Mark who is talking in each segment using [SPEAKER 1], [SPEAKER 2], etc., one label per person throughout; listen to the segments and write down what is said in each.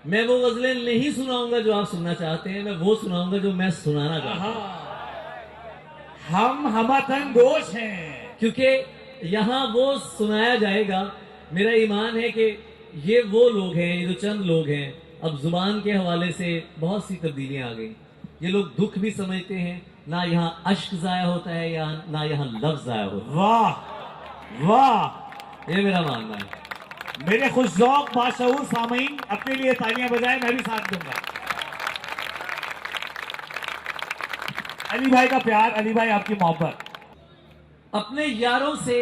[SPEAKER 1] मैं वो गजलें नहीं सुनाऊंगा जो आप सुनना चाहते हैं, मैं वो सुनाऊंगा जो मैं सुनाना चाहता हूं।
[SPEAKER 2] हम हमतन दोष हैं,
[SPEAKER 1] क्योंकि यहाँ वो सुनाया जाएगा। मेरा ईमान है कि ये वो लोग हैं, ये जो चंद लोग हैं, अब जुबान के हवाले से बहुत सी तब्दीलियां आ गई। ये लोग दुख भी समझते हैं, ना यहाँ अश्क जाया होता है या ना यहाँ लफ्ज जाया होता
[SPEAKER 2] वाह वाह।
[SPEAKER 1] है। ये मेरा मानना है।
[SPEAKER 2] मेरे खुशजौक बाशऊर सामीन अपने लिए तालियां बजाएं, मैं भी साथ दूंगा। अली भाई का प्यार, अली भाई आपकी मोहब्बत।
[SPEAKER 1] अपने यारों से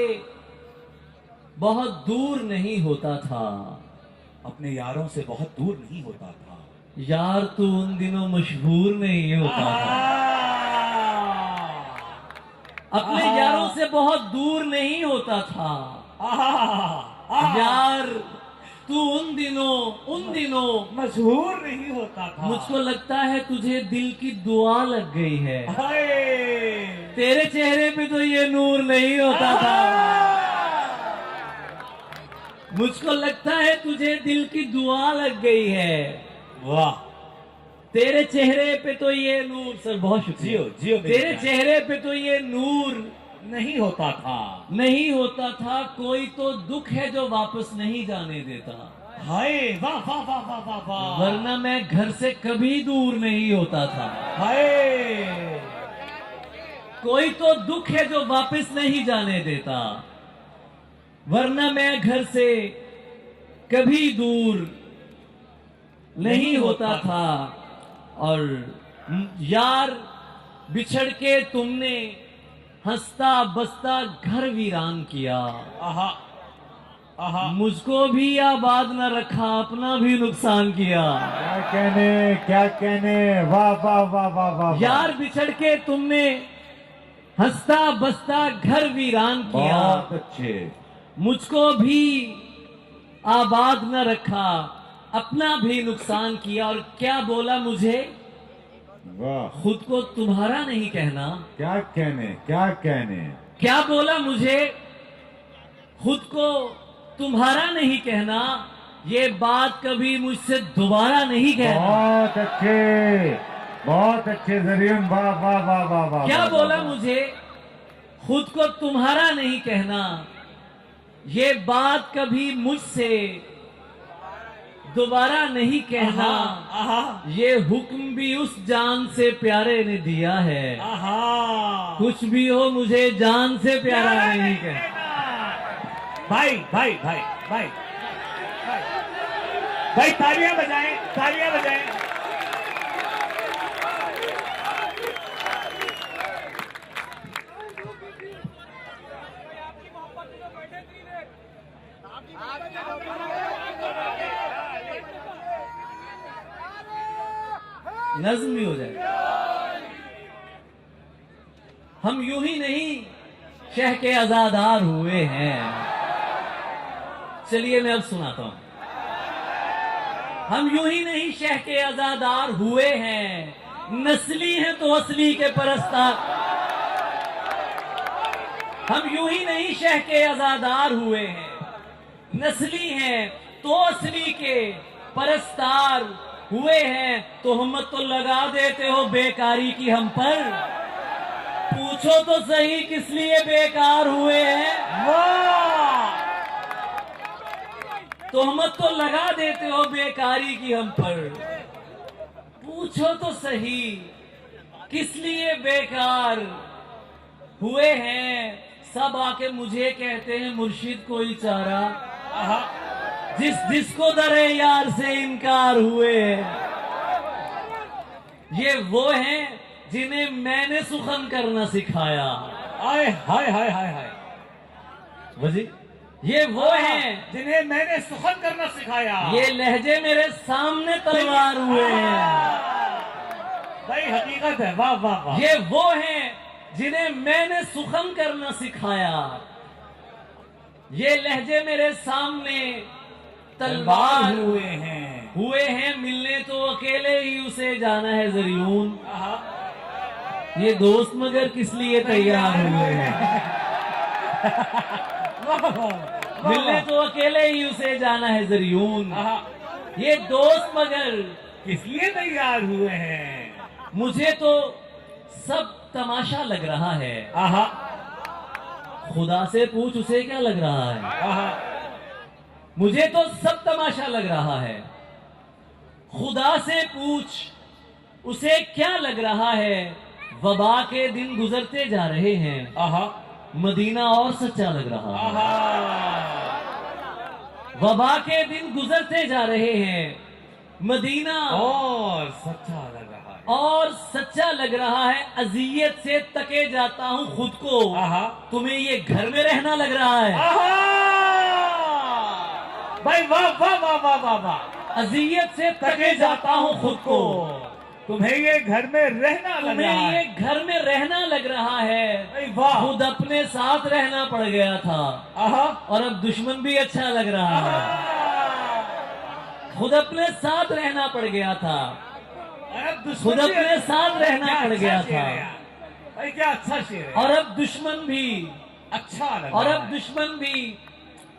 [SPEAKER 1] बहुत दूर नहीं होता था,
[SPEAKER 2] अपने यारों से बहुत दूर नहीं होता था,
[SPEAKER 1] यार तू उन दिनों मशहूर नहीं होता था। अपने यारों से बहुत दूर नहीं होता था, यार तू उन दिनों
[SPEAKER 2] मशहूर नहीं होता था।
[SPEAKER 1] मुझको लगता है तुझे दिल की दुआ लग गई है,
[SPEAKER 2] हाय
[SPEAKER 1] तेरे चेहरे पे तो ये नूर नहीं होता था। मुझको लगता है तुझे दिल की दुआ लग गई है,
[SPEAKER 2] वाह।
[SPEAKER 1] तेरे चेहरे पे तो ये नूर, सर बहुत शुक्रिया।
[SPEAKER 2] जियो जियो।
[SPEAKER 1] तेरे चेहरे पे तो ये नूर
[SPEAKER 2] नहीं होता था,
[SPEAKER 1] नहीं होता था, कोई तो दुख है जो वापस नहीं जाने देता।
[SPEAKER 2] हाय वाह वाह वाह वाह वाह वाह।
[SPEAKER 1] वरना मैं घर से कभी दूर नहीं होता था।
[SPEAKER 2] हाय
[SPEAKER 1] कोई तो दुख है जो वापस नहीं जाने देता, वरना मैं घर से कभी दूर नहीं होता था। और यार बिछड़ के तुमने हंसता बसता घर वीरान किया,
[SPEAKER 2] आहा आहा।
[SPEAKER 1] मुझको भी आबाद न रखा, अपना भी नुकसान किया।
[SPEAKER 2] क्या कहने, वाह वाह वाह वाह वाह।
[SPEAKER 1] यार बिछड़ के तुमने हंसता बसता घर वीरान किया,
[SPEAKER 2] बहुत अच्छे।
[SPEAKER 1] मुझको भी आबाद न रखा, अपना भी नुकसान किया। और क्या बोला मुझे,
[SPEAKER 2] वाह।
[SPEAKER 1] खुद को तुम्हारा नहीं कहना।
[SPEAKER 2] क्या कहने, क्या कहने।
[SPEAKER 1] क्या बोला मुझे, खुद को तुम्हारा नहीं कहना, ये बात कभी मुझसे दोबारा नहीं कहना।
[SPEAKER 2] बहुत अच्छे जरियन, वाह वाह वाह वाह वाह।
[SPEAKER 1] क्या बोला मुझे, खुद को तुम्हारा नहीं कहना, ये बात कभी मुझसे दोबारा नहीं कहना। ये हुक्म भी उस जान से प्यारे ने दिया है, कुछ भी हो मुझे जान से प्यारा नहीं कहना।
[SPEAKER 2] भाई भाई भाई भाई भाई, तालियां बजाएं, तालियां बजाएं।
[SPEAKER 1] नज्म भी हो जाए। हम यूं ही नहीं शह के आजादार हुए हैं। चलिए मैं अब सुनाता हूं। हम यूं ही नहीं शह के आजादार हुए हैं, नस्ली हैं तो असली के परस्तार। हम यूं ही नहीं शह के आजादार हुए हैं, नस्ली हैं तो असली के परस्तार हुए हैं। तोहमत तो लगा देते हो बेकारी की हम पर, पूछो तो सही किस लिए बेकार हुए हैं।
[SPEAKER 2] वाह।
[SPEAKER 1] तोहमत तो लगा देते हो बेकारी की हम पर, पूछो तो सही किस लिए बेकार हुए हैं। सब आके मुझे कहते हैं मुर्शिद कोई चारा, जिसको दरे यार से इनकार हुए हैं। ये वो हैं जिन्हें मैंने सुखन करना सिखाया।
[SPEAKER 2] हाय हाय हाय हाय हाय।
[SPEAKER 1] वजी ये वो हैं
[SPEAKER 2] जिन्हें मैंने सुखन करना सिखाया।
[SPEAKER 1] ये लहजे मेरे सामने तलवार हुए हैं।
[SPEAKER 2] भाई हकीकत है, वाह वाह वाह।
[SPEAKER 1] ये वो हैं जिन्हें मैंने सुखन करना सिखाया, ये लहजे मेरे सामने तलवार हुए हैं। मिलने तो अकेले ही उसे जाना है जरियून, ये दोस्त मगर किस लिए तैयार हुए हैं। मिलने तो अकेले ही उसे जाना है जरियून, ये दोस्त मगर
[SPEAKER 2] किस लिए तैयार हुए हैं?
[SPEAKER 1] मुझे तो सब तमाशा लग रहा है।
[SPEAKER 2] आहा
[SPEAKER 1] खुदा से पूछ उसे क्या लग रहा है।
[SPEAKER 2] आहा
[SPEAKER 1] मुझे तो सब तमाशा लग रहा है। खुदा से पूछ उसे क्या लग रहा है। वबा के दिन गुजरते जा रहे हैं,
[SPEAKER 2] आहा
[SPEAKER 1] मदीना और सच्चा लग रहा है।
[SPEAKER 2] आहा
[SPEAKER 1] वबा के दिन गुजरते जा रहे हैं, मदीना
[SPEAKER 2] और सच्चा लग रहा है।
[SPEAKER 1] और सच्चा लग रहा है। अजियत से तके जाता हूँ खुद को।
[SPEAKER 2] आहा
[SPEAKER 1] तुम्हें ये घर में रहना लग रहा है।
[SPEAKER 2] आहा भाई वाह वाह वाह वाह वाह वाह।
[SPEAKER 1] अजियत से तके जाता हूँ खुद को।
[SPEAKER 2] तुम्हें ये घर में रहना लग
[SPEAKER 1] तुम्हें
[SPEAKER 2] रहा
[SPEAKER 1] ये
[SPEAKER 2] है।
[SPEAKER 1] घर में रहना लग रहा है।
[SPEAKER 2] भाई वाह।
[SPEAKER 1] खुद अपने साथ रहना पड़ गया था
[SPEAKER 2] आहा
[SPEAKER 1] और अब दुश्मन भी अच्छा लग रहा है। खुद अपने साथ रहना पड़ गया था, खुद अपने साथ रहना पड़ गया था
[SPEAKER 2] भाई क्या अच्छा शेर है।
[SPEAKER 1] और अब दुश्मन भी
[SPEAKER 2] अच्छा लग
[SPEAKER 1] और
[SPEAKER 2] रहा
[SPEAKER 1] अब
[SPEAKER 2] है।
[SPEAKER 1] दुश्मन भी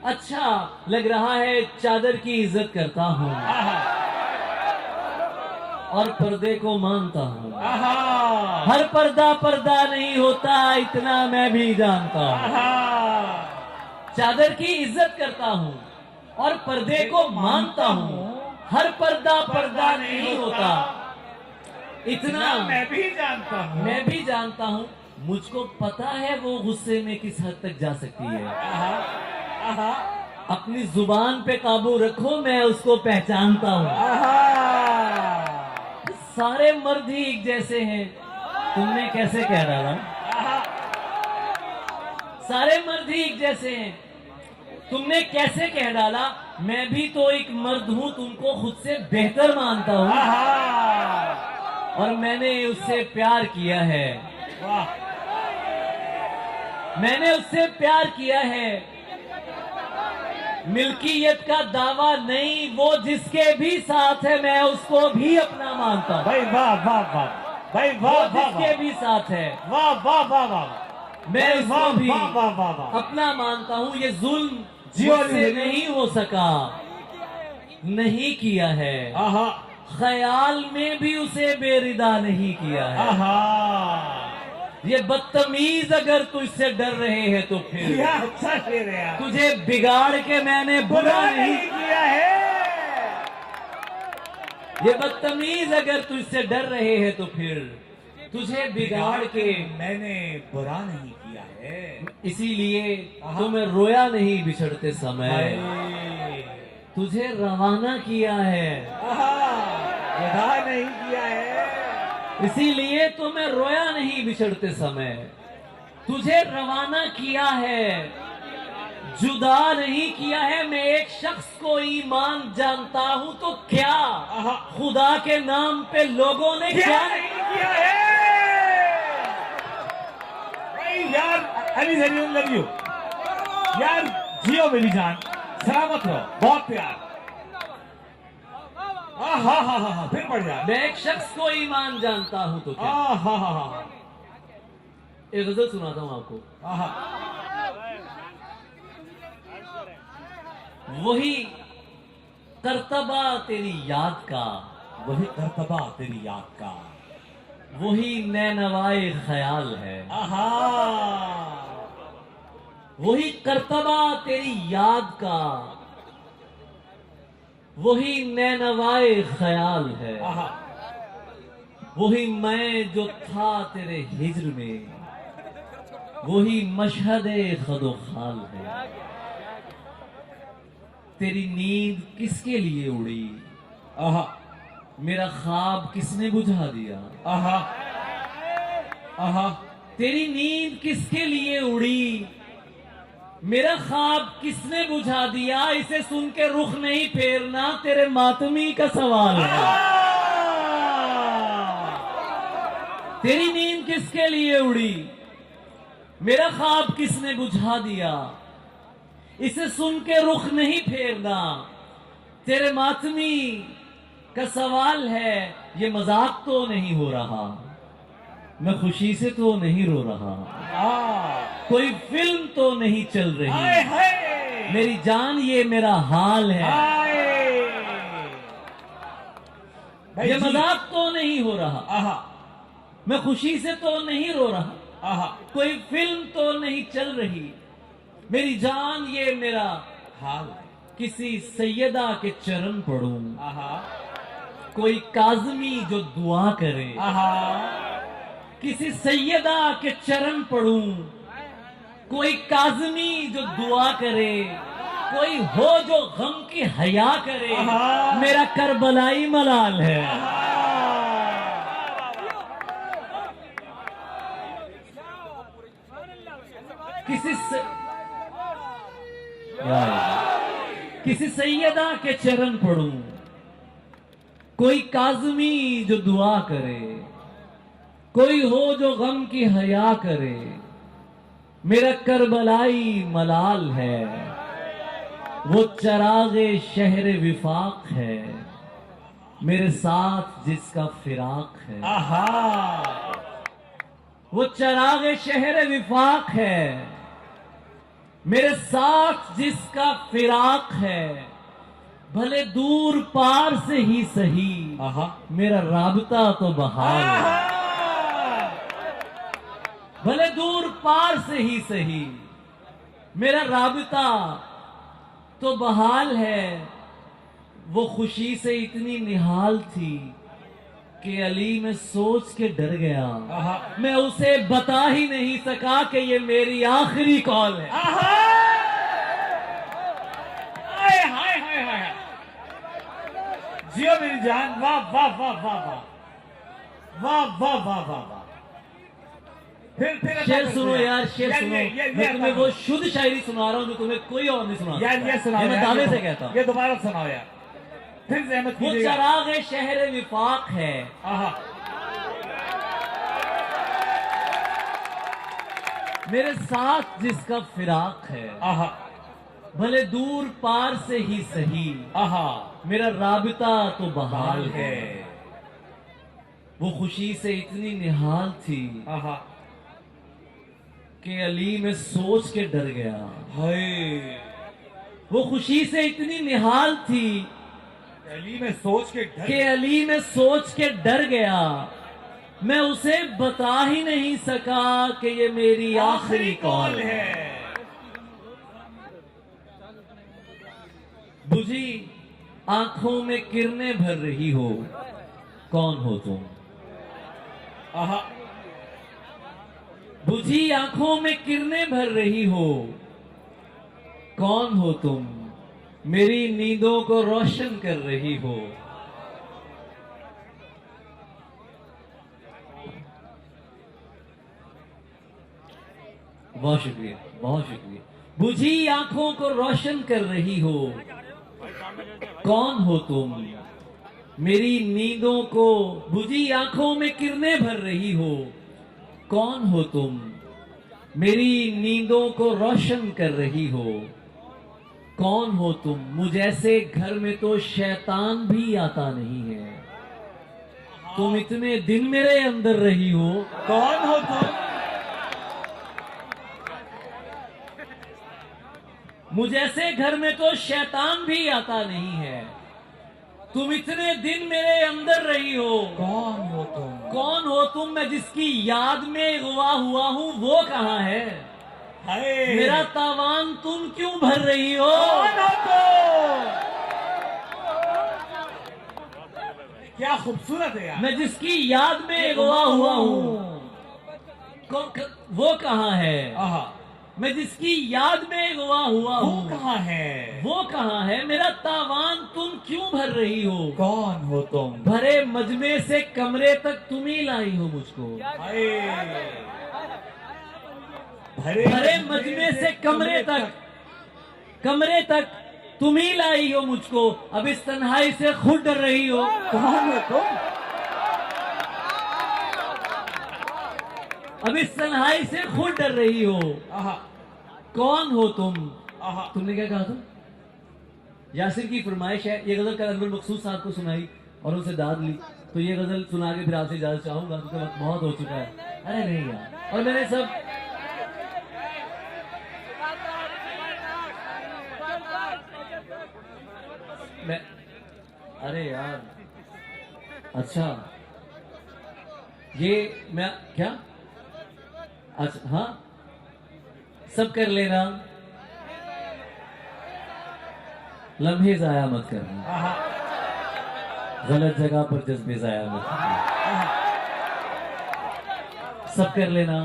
[SPEAKER 1] अच्छा लग रहा है। चादर की इज्जत करता हूँ
[SPEAKER 2] आहा
[SPEAKER 1] और पर्दे को मानता हूँ।
[SPEAKER 2] आहा
[SPEAKER 1] हर पर्दा पर्दा नहीं होता, इतना मैं भी जानता हूँ।
[SPEAKER 2] आहा
[SPEAKER 1] चादर की इज्जत करता हूँ और पर्दे को मानता हूँ। हर पर्दा पर्दा नहीं होता, इतना
[SPEAKER 2] मैं भी जानता हूँ।
[SPEAKER 1] मैं भी जानता हूँ। मुझको पता है वो गुस्से में किस हद तक जा सकती है।
[SPEAKER 2] आहा आहा
[SPEAKER 1] अपनी जुबान पे काबू रखो, मैं उसको पहचानता हूँ।
[SPEAKER 2] आहा
[SPEAKER 1] सारे मर्द ही एक जैसे हैं, तुमने कैसे कह डाला।
[SPEAKER 2] आहा
[SPEAKER 1] सारे मर्द ही एक जैसे हैं, तुमने कैसे कह डाला। मैं भी तो एक मर्द हूँ, तुमको खुद से बेहतर मानता हूँ
[SPEAKER 2] आहा
[SPEAKER 1] और मैंने उससे प्यार किया है।
[SPEAKER 2] वाह
[SPEAKER 1] मैंने उससे प्यार किया है। मिल्कियत का दावा नहीं, वो जिसके भी साथ है मैं उसको भी अपना मानता हूँ।
[SPEAKER 2] भाई वाह वाह वाह भाई
[SPEAKER 1] वो
[SPEAKER 2] वाह वाह
[SPEAKER 1] जिसके भी साथ है
[SPEAKER 2] वाह वाह वाह वाह
[SPEAKER 1] मैं
[SPEAKER 2] भाई,
[SPEAKER 1] उसको
[SPEAKER 2] वाह
[SPEAKER 1] भी
[SPEAKER 2] वाह वाह वाह वाह।
[SPEAKER 1] अपना मानता हूँ। ये जुल्म
[SPEAKER 2] जियो
[SPEAKER 1] मुझसे
[SPEAKER 2] जियो।
[SPEAKER 1] नहीं हो सका, नहीं किया है।
[SPEAKER 2] आहा
[SPEAKER 1] ख्याल में भी उसे बेरिदा नहीं किया है।
[SPEAKER 2] आहा
[SPEAKER 1] ये बदतमीज अगर तुझसे डर रहे हैं तो फिर
[SPEAKER 2] क्या अच्छा शेर है यार।
[SPEAKER 1] तुझे बिगाड़ के मैंने बुरा नहीं।
[SPEAKER 2] किया है।
[SPEAKER 1] ये बदतमीज अगर तुझसे डर रहे हैं तो फिर तुझे बिगाड़ के
[SPEAKER 2] मैंने बुरा नहीं किया है।
[SPEAKER 1] इसीलिए तुम्हें रोया नहीं बिछड़ते समय,
[SPEAKER 2] भाई
[SPEAKER 1] तुझे रवाना किया है।
[SPEAKER 2] आहा बुरा नहीं किया है।
[SPEAKER 1] इसीलिए तुम्हें रोया नहीं बिछड़ते समय, तुझे रवाना किया है, जुदा नहीं किया है। मैं एक शख्स को ईमान जानता हूं तो क्या खुदा के नाम पे लोगों ने क्या
[SPEAKER 2] नहीं किया है। भाई यार अली जरिए लव यू यार। जियो मेरी जान, सलामत रहो, बहुत प्यार। हाँ हाँ हाँ हाँ फिर बढ़ जा।
[SPEAKER 1] मैं एक शख्स को ईमान जानता हूं तो क्या।
[SPEAKER 2] हाँ हाँ हाँ हाँ
[SPEAKER 1] एक गजल सुनाता हूं आपको।
[SPEAKER 2] हाँ
[SPEAKER 1] वही करतबा तेरी याद का,
[SPEAKER 2] वही करतबा तेरी याद का,
[SPEAKER 1] वही नैनवाए ख्याल है।
[SPEAKER 2] आहा
[SPEAKER 1] वही करतबा तेरी याद का, वही नैनवाए ख्याल है।
[SPEAKER 2] आहा
[SPEAKER 1] वही मैं जो था तेरे हिज्र में, वही मशहदे खदो खाल है। तेरी नींद किसके लिए उड़ी,
[SPEAKER 2] आहा
[SPEAKER 1] मेरा ख्वाब किसने बुझा दिया।
[SPEAKER 2] आहा आहा
[SPEAKER 1] तेरी नींद किसके लिए उड़ी, मेरा ख्वाब किसने बुझा दिया। इसे सुन के रुख नहीं फेरना, तेरे मातमी का सवाल है। तेरी नींद किसके लिए उड़ी, मेरा ख्वाब किसने बुझा दिया। इसे सुन के रुख नहीं फेरना, तेरे मातमी का सवाल है। ये मजाक तो नहीं हो रहा, मैं खुशी से तो नहीं रो रहा, कोई फिल्म तो नहीं चल रही। मेरी जान ये मेरा हाल है,
[SPEAKER 2] भाई
[SPEAKER 1] ये
[SPEAKER 2] जी।
[SPEAKER 1] मजाक तो नहीं हो रहा,
[SPEAKER 2] आहा
[SPEAKER 1] मैं खुशी से तो नहीं रो रहा,
[SPEAKER 2] आहा
[SPEAKER 1] कोई फिल्म तो नहीं चल रही, मेरी जान ये मेरा
[SPEAKER 2] हाल
[SPEAKER 1] किसी सैयदा के चरण पढ़ूं,
[SPEAKER 2] आहा
[SPEAKER 1] कोई काजमी जो दुआ करे,
[SPEAKER 2] आहा
[SPEAKER 1] किसी सैयदा के चरण पढ़ूं, कोई काजमी जो दुआ करे, कोई हो जो गम की हया करे,
[SPEAKER 2] आहा।
[SPEAKER 1] मेरा करबलाई मलाल है। किसी किसी सैयदा के चरण पढ़ूं, कोई काजमी जो दुआ करे, कोई हो जो गम की हया करे, मेरा करबलाई मलाल है, वो चरागे शहर विफाक है, मेरे साथ जिसका फिराक है।
[SPEAKER 2] आहा
[SPEAKER 1] वो चरागे शहर विफाक है, मेरे साथ जिसका फिराक है, भले दूर पार से ही सही,
[SPEAKER 2] आहा
[SPEAKER 1] मेरा राबता तो बहाल है।
[SPEAKER 2] आहा
[SPEAKER 1] भले दूर पार से ही सही, मेरा राबता तो बहाल है। वो खुशी से इतनी निहाल थी कि अली में सोच के डर गया,
[SPEAKER 2] आहा
[SPEAKER 1] मैं उसे बता ही नहीं सका कि ये मेरी आखिरी कॉल है।
[SPEAKER 2] आहा हाय हाय हाय हाय जियो मेरी जान, वाह वाह वाह वाह वाह वाह वाह वाह वाह वाह। फिर
[SPEAKER 1] शेर सुनो यार, शेर सुनो।
[SPEAKER 2] ये
[SPEAKER 1] मैं तुम्हें वो शुद्ध शायरी सुना रहा हूं जो तुम्हें कोई और नहीं सुना
[SPEAKER 2] यार ये सुनाओ,
[SPEAKER 1] मैं
[SPEAKER 2] यार,
[SPEAKER 1] दावे
[SPEAKER 2] ये
[SPEAKER 1] से
[SPEAKER 2] दो-
[SPEAKER 1] कहता हूं।
[SPEAKER 2] ये दोबारा सुनाओ यार, फिर जहमत
[SPEAKER 1] वो
[SPEAKER 2] कीजिएगा।
[SPEAKER 1] चराग शहर विफाक है,
[SPEAKER 2] आहा
[SPEAKER 1] मेरे साथ जिसका फिराक है,
[SPEAKER 2] आहा
[SPEAKER 1] भले दूर पार से ही सही,
[SPEAKER 2] आहा
[SPEAKER 1] मेरा राबिता तो बहाल
[SPEAKER 2] हाल
[SPEAKER 1] है।
[SPEAKER 2] है।
[SPEAKER 1] वो खुशी से इतनी निहाल थी
[SPEAKER 2] आहा
[SPEAKER 1] कि अली में सोच के डर गया।
[SPEAKER 2] हाय
[SPEAKER 1] वो खुशी से इतनी निहाल थी
[SPEAKER 2] अली में सोच के
[SPEAKER 1] कि अली में सोच के डर गया, मैं उसे बता ही नहीं सका कि ये मेरी आखिरी कॉल है। बुझी आंखों में किरणें भर रही हो, कौन हो तुम?
[SPEAKER 2] आहा
[SPEAKER 1] बुझी आंखों में किरणें भर रही हो, कौन हो तुम? मेरी नींदों को रोशन कर रही हो। बहुत शुक्रिया, बहुत शुक्रिया। बुझी आंखों को रोशन कर रही हो, कौन हो तुम? मेरी नींदों को, बुझी आंखों में किरणें भर रही हो, कौन हो तुम? मेरी नींदों को रोशन कर रही हो, कौन हो तुम? मुझ ऐसे घर में तो शैतान भी आता नहीं है, तुम इतने दिन मेरे अंदर रही हो।
[SPEAKER 2] कौन हो तुम?
[SPEAKER 1] मुझ ऐसे घर में तो शैतान भी आता नहीं है, तुम इतने दिन मेरे अंदर रही हो।
[SPEAKER 2] कौन हो तुम?
[SPEAKER 1] कौन हो तुम? मैं जिसकी याद में गवा हुआ हूं, वो कहां है?
[SPEAKER 2] हाय
[SPEAKER 1] मेरा तावान तुम क्यों भर रही हो?
[SPEAKER 2] कौन हो तुम? क्या खूबसूरत है यार।
[SPEAKER 1] मैं जिसकी याद में गवा हुआ हूं, वो कहां है?
[SPEAKER 2] आहा
[SPEAKER 1] मैं जिसकी याद में गवा हुआ
[SPEAKER 2] वो
[SPEAKER 1] हूं,
[SPEAKER 2] कहाँ है?
[SPEAKER 1] वो कहां है? मेरा तावान तुम क्यों भर रही हो?
[SPEAKER 2] कौन हो तुम?
[SPEAKER 1] भरे मजमे से कमरे तक तुम ही लाई हो मुझको।
[SPEAKER 2] हाय
[SPEAKER 1] भरे मजमे से कमरे तक तुम ही लाई हो मुझको। अब इस तन्हाई से खुद डर रही हो।
[SPEAKER 2] कौन हो तुम?
[SPEAKER 1] अब इस तन्हाई से खुद डर रही हो।
[SPEAKER 2] आहा
[SPEAKER 1] कौन हो तुम?
[SPEAKER 2] आहा
[SPEAKER 1] तुमने क्या कहा था? यासिर की फरमाइश है, ये गजल कल अनवर मकसूद साहब को सुनाई और उनसे दाद ली, तो ये गजल सुना के फिर आपसे इजाजत चाहूंगा क्योंकि वक्त बहुत हो चुका है। अरे नहीं यार, और मैंने सब मैं, अरे यार अच्छा, ये मैं क्या, अच्छा हाँ, सब कर लेना, लम्हे जाया मत करना,
[SPEAKER 2] आहा,
[SPEAKER 1] गलत जगह पर जज्बे जाया मत करना,
[SPEAKER 2] आहा,
[SPEAKER 1] सब कर लेना,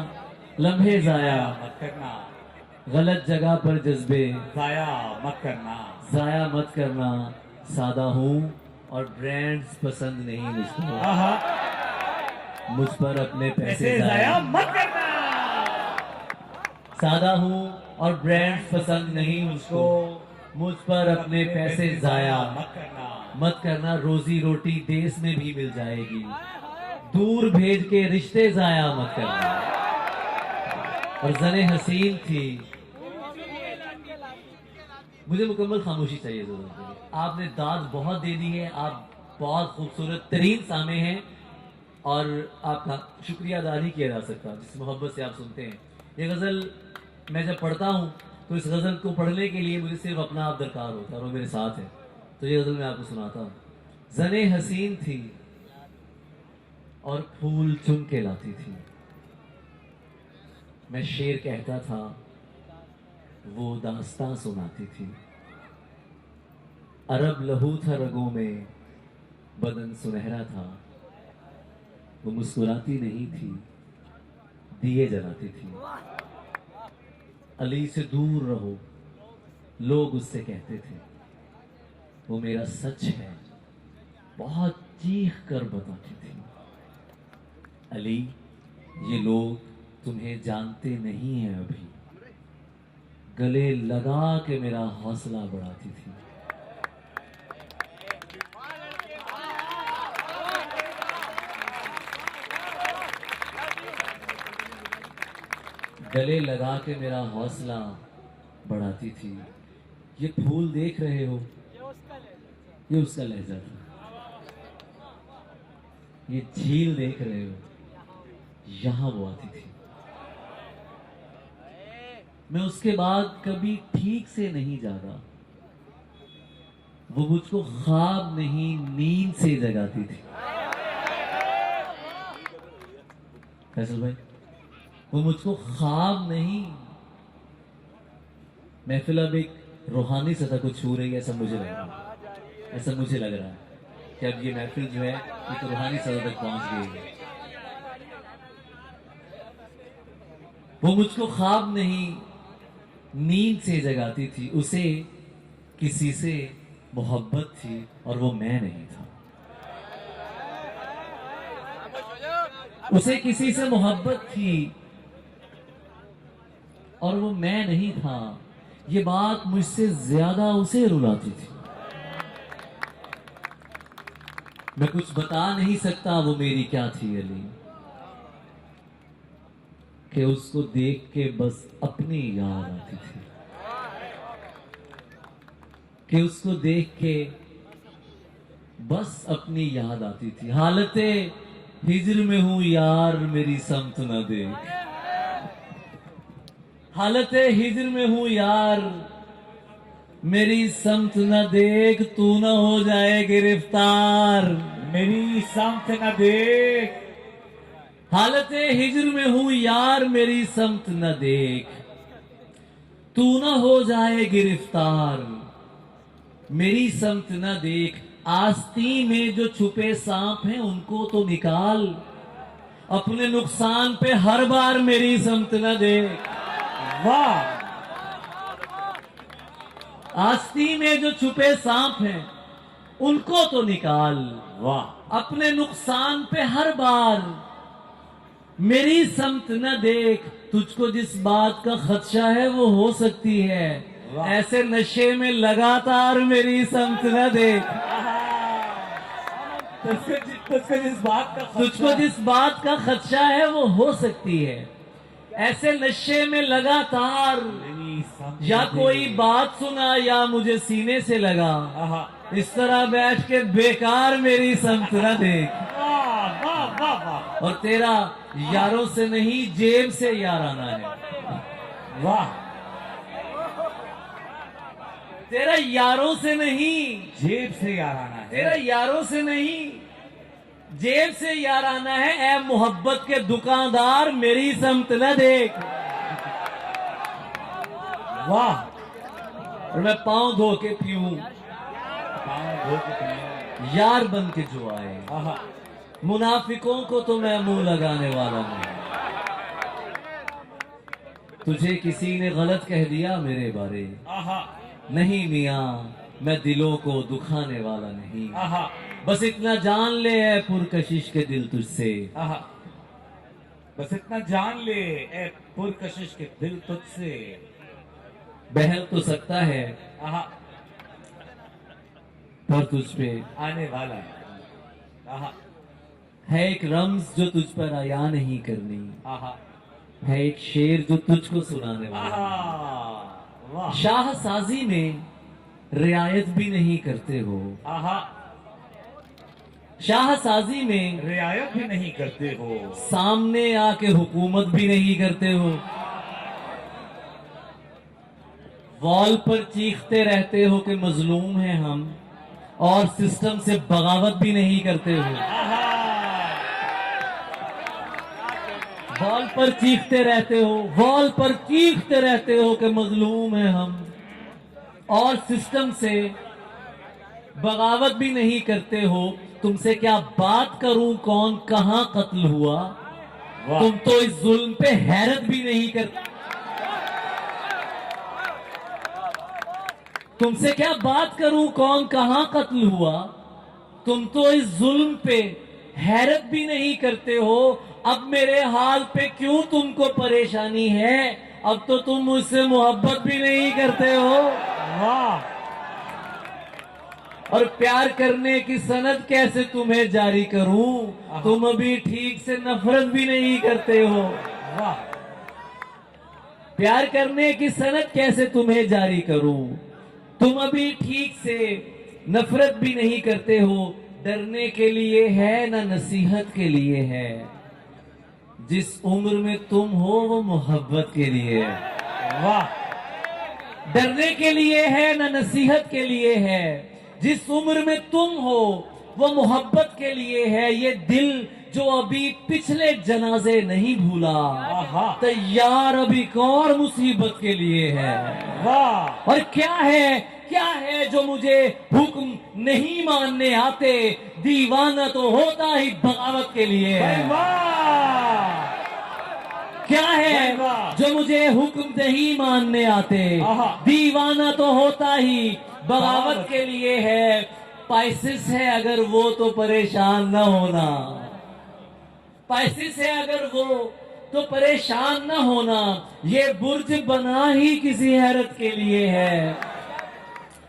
[SPEAKER 1] लम्हे जाया,
[SPEAKER 2] मत करना,
[SPEAKER 1] गलत जगह पर जज्बे
[SPEAKER 2] जाया मत करना,
[SPEAKER 1] जाया मत करना, सादा हूँ और ब्रांड्स पसंद नहीं मुझको,
[SPEAKER 2] आहा,
[SPEAKER 1] मुझ पर अपने पैसे
[SPEAKER 2] पैसे
[SPEAKER 1] जाया,
[SPEAKER 2] जाया मत करना,
[SPEAKER 1] सादा हूँ और ब्रांड्स पसंद नहीं मुझको, मुझ पर अपने पैसे जाया
[SPEAKER 2] मत करना,
[SPEAKER 1] मत करना, रोजी रोटी देश में भी मिल जाएगी, दूर भेज के रिश्ते जाया मत करना। और जने हसीन थी, मुझे मुकम्मल खामोशी चाहिए जरूर के लिए। आपने दाद बहुत दे दी है, आप बहुत खूबसूरत तरीन सामे हैं और आपका शुक्रिया अदा नहीं किया जा सकता जिस मोहब्बत से आप सुनते हैं। ये गज़ल मैं जब पढ़ता हूँ तो इस गज़ल को पढ़ने के लिए मुझे सिर्फ अपना आप दरकार होता है और वो मेरे साथ है, तो ये गज़ल मैं आपको सुनाता हूँ। जने हसीन थी और फूल चुन के लाती थी, मैं शेर कहता था वो दास्तां सुनाती थी, अरब लहू था रगों में, बदन सुनहरा था, वो मुस्कुराती नहीं थी, दिए जलाती थी, अली से दूर रहो लोग उससे कहते थे, वो मेरा सच है बहुत चीख कर बताती थी, अली ये लोग तुम्हें जानते नहीं हैं अभी, गले लगा के मेरा हौसला बढ़ाती थी, गले लगा के मेरा हौसला बढ़ाती थी। ये फूल देख रहे हो, ये उसका लहजा था, ये झील देख रहे हो, यहां वो आती थी, मैं उसके बाद कभी ठीक से नहीं जागा, वो मुझको ख्वाब नहीं नींद से जगाती थी। फैसल भाई, वो मुझको ख्वाब नहीं, महफिल अब एक रूहानी सतह को छू रही है, ऐसा मुझे लग रहा है, ऐसा मुझे लग रहा है कि अब ये महफिल जो है एक रूहानी सतह तक पहुंच गई है। वो मुझको ख्वाब नहीं नींद से जगाती थी, उसे किसी से मोहब्बत थी और वो मैं नहीं था, उसे किसी से मोहब्बत थी और वो मैं नहीं था, ये बात मुझसे ज्यादा उसे रुलाती थी, मैं कुछ बता नहीं सकता वो मेरी क्या थी अली, कि उसको देख के बस अपनी याद आती थी, कि उसको देख के बस अपनी याद आती थी, हालते हिज्र में हूं यार मेरी समत न देख, हालते हिज्र में हूं यार मेरी समत न देख, तू न हो जाए गिरफ्तार,
[SPEAKER 2] मेरी समत न देख,
[SPEAKER 1] हालते हिज्र में हूं यार मेरी समत न देख, तू न हो जाए गिरफ्तार, मेरी समत न देख, आस्ती में जो छुपे सांप हैं उनको तो निकाल, अपने नुकसान पे हर बार मेरी समत न देख,
[SPEAKER 2] वाह,
[SPEAKER 1] आस्ती में जो छुपे सांप हैं उनको तो निकाल,
[SPEAKER 2] वाह,
[SPEAKER 1] अपने नुकसान पे हर बार मेरी समत न देख, तुझको जिस बात का खदशा है वो हो सकती है, ऐसे नशे में लगातार मेरी समत न देख,
[SPEAKER 2] तुझको जिस बात का
[SPEAKER 1] तुझको जिस बात का खदशा है वो हो सकती है, ऐसे नशे में लगातार,
[SPEAKER 2] मेरी समत
[SPEAKER 1] या
[SPEAKER 2] न
[SPEAKER 1] कोई
[SPEAKER 2] देख।
[SPEAKER 1] बात सुना या मुझे सीने से लगा,
[SPEAKER 2] आहा,
[SPEAKER 1] इस तरह बैठ के बेकार मेरी समत न देख,
[SPEAKER 2] वाह वाह वाह वाह,
[SPEAKER 1] और तेरा यारों से नहीं जेब से यार आना है,
[SPEAKER 2] वाह,
[SPEAKER 1] तेरा यारों से नहीं,
[SPEAKER 2] जेब से यार आना
[SPEAKER 1] तेरा
[SPEAKER 2] है,
[SPEAKER 1] यारों से नहीं जेब से याराना है, ए मोहब्बत के दुकानदार मेरी समत न देख।
[SPEAKER 2] वाह,
[SPEAKER 1] और मैं पांव धो के पीऊं,
[SPEAKER 2] पाँव धो के पिए।
[SPEAKER 1] यार बन के जो आए।
[SPEAKER 2] आहा,
[SPEAKER 1] मुनाफिकों को तो मैं मुंह लगाने वाला नहीं। तुझे किसी ने गलत कह दिया मेरे बारे,
[SPEAKER 2] आहा,
[SPEAKER 1] नहीं मियाँ मैं दिलों को दुखाने वाला नहीं।
[SPEAKER 2] आहा,
[SPEAKER 1] बस इतना जान ले है पुरकशिश के दिल तुझसे।
[SPEAKER 2] आहा, बस इतना जान ले ए पुरकशिश के दिल तुझसे।
[SPEAKER 1] बहल तो सकता है
[SPEAKER 2] आहा,
[SPEAKER 1] पर तुझ पे
[SPEAKER 2] आने वाला है। आहा,
[SPEAKER 1] है एक रम्ज जो तुझ पर आया नहीं करनी,
[SPEAKER 2] आहा,
[SPEAKER 1] है एक शेर जो तुझको सुनाने वाला।
[SPEAKER 2] आहा, वाह,
[SPEAKER 1] शाहसाजी में रियायत भी नहीं करते हो,
[SPEAKER 2] आहा,
[SPEAKER 1] शाहसाजी में
[SPEAKER 2] रियायत भी नहीं करते हो।
[SPEAKER 1] सामने आके हुकूमत भी नहीं करते हो, वॉल पर चीखते रहते हो कि मजलूम हैं हम, और सिस्टम से बगावत भी नहीं करते हो।
[SPEAKER 2] आहा,
[SPEAKER 1] वॉल पर चीखते रहते हो, वॉल पर चीखते रहते हो कि मजलूम हैं हम, और सिस्टम से बगावत भी नहीं करते हो। तुमसे क्या बात करूं, कौन कहां कत्ल हुआ,
[SPEAKER 2] वाह,
[SPEAKER 1] तुम तो इस जुल्म पे हैरत भी नहीं करते। तुमसे क्या बात करूं, कौन कहां कत्ल हुआ, तुम तो इस जुल्म पे हैरत भी नहीं करते हो। अब मेरे हाल पे क्यों तुमको परेशानी है, अब तो तुम मुझसे मोहब्बत भी नहीं करते हो।
[SPEAKER 2] वाह,
[SPEAKER 1] और प्यार करने की सनद कैसे तुम्हें जारी करूं, तुम अभी ठीक से नफरत भी नहीं करते हो।
[SPEAKER 2] वाह,
[SPEAKER 1] प्यार करने की सनद कैसे तुम्हें जारी करूं, तुम अभी ठीक से नफरत भी नहीं करते हो। डरने के लिए है ना नसीहत के लिए है, जिस उम्र में तुम हो वो मोहब्बत के लिए है।
[SPEAKER 2] वाह,
[SPEAKER 1] डरने के लिए है ना नसीहत के लिए है, जिस उम्र में तुम हो वो मोहब्बत के लिए है। ये दिल जो अभी पिछले जनाजे नहीं भूला,
[SPEAKER 2] आहा,
[SPEAKER 1] तैयार अभी और मुसीबत के लिए है।
[SPEAKER 2] वाह,
[SPEAKER 1] और क्या है जो मुझे हुक्म नहीं मानने आते, दीवाना तो होता ही बगावत के लिए है।
[SPEAKER 2] वाह,
[SPEAKER 1] क्या है
[SPEAKER 2] वाह,
[SPEAKER 1] जो मुझे हुक्म नहीं मानने आते,
[SPEAKER 2] आहा,
[SPEAKER 1] दीवाना तो होता ही बगावत के लिए है। पाइसिस है अगर वो तो परेशान न होना, पाइसिस है अगर वो तो परेशान न होना। ये बुर्ज बना ही किसी हैरत के लिए है,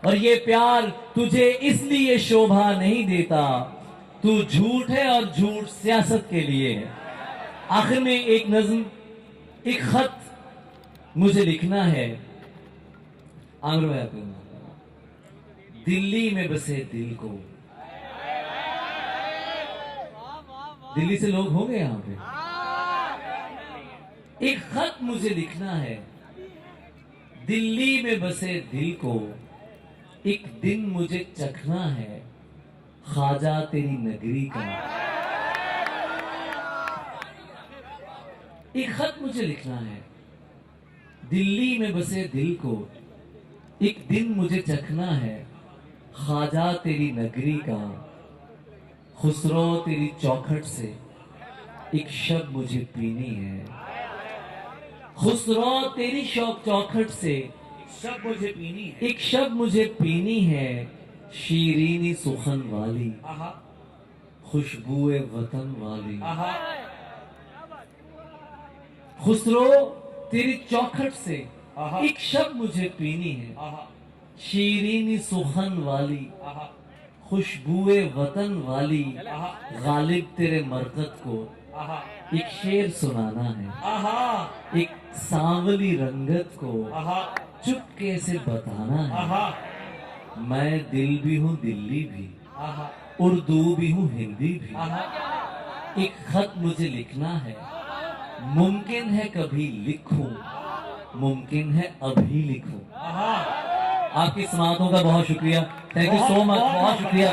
[SPEAKER 1] और ये प्यार तुझे इसलिए शोभा नहीं देता, तू झूठ है और झूठ सियासत के लिए है। आखिर में एक नज्म, एक खत मुझे लिखना है। आमिर भाई आपको, दिल्ली में बसे दिल को, दिल्ली से लोग होंगे यहां पे, एक खत मुझे लिखना है। दिल्ली में बसे दिल को एक दिन मुझे चखना है, ख्वाजा तेरी नगरी का। एक खत मुझे लिखना है। दिल्ली में बसे दिल को एक दिन मुझे चखना है, ख्वाजा तेरी नगरी का। खुसरो तेरी चौखट से एक शब मुझे पीनी है, खुसरो तेरी चौखट से
[SPEAKER 2] सब मुझे पीनी है।
[SPEAKER 1] एक शब मुझे पीनी है, शीरीनी सुखन वाली,
[SPEAKER 2] आहा,
[SPEAKER 1] खुशबुए वतन वाली।
[SPEAKER 2] आहा,
[SPEAKER 1] खुसरो तेरी चौखट से
[SPEAKER 2] आहा,
[SPEAKER 1] एक शब मुझे पीनी है,
[SPEAKER 2] आहा,
[SPEAKER 1] शीरीनी सुखन वाली,
[SPEAKER 2] आहा,
[SPEAKER 1] खुशबुए वतन वाली।
[SPEAKER 2] आहा,
[SPEAKER 1] गालिब तेरे मरकत को
[SPEAKER 2] आहा,
[SPEAKER 1] एक शेर सुनाना है,
[SPEAKER 2] आहा,
[SPEAKER 1] एक सांवली रंगत को
[SPEAKER 2] आहा,
[SPEAKER 1] चुपके से बताना है।
[SPEAKER 2] आहा,
[SPEAKER 1] मैं दिल भी हूँ दिल्ली भी,
[SPEAKER 2] आहा,
[SPEAKER 1] उर्दू भी हूँ हिंदी भी।
[SPEAKER 2] आहा,
[SPEAKER 1] एक खत मुझे लिखना है, मुमकिन है कभी लिखूं, मुमकिन है अभी लिखूं।
[SPEAKER 2] आहा।
[SPEAKER 1] आपकी समातों का बहुत शुक्रिया, थैंक यू सो मच, बहुत शुक्रिया।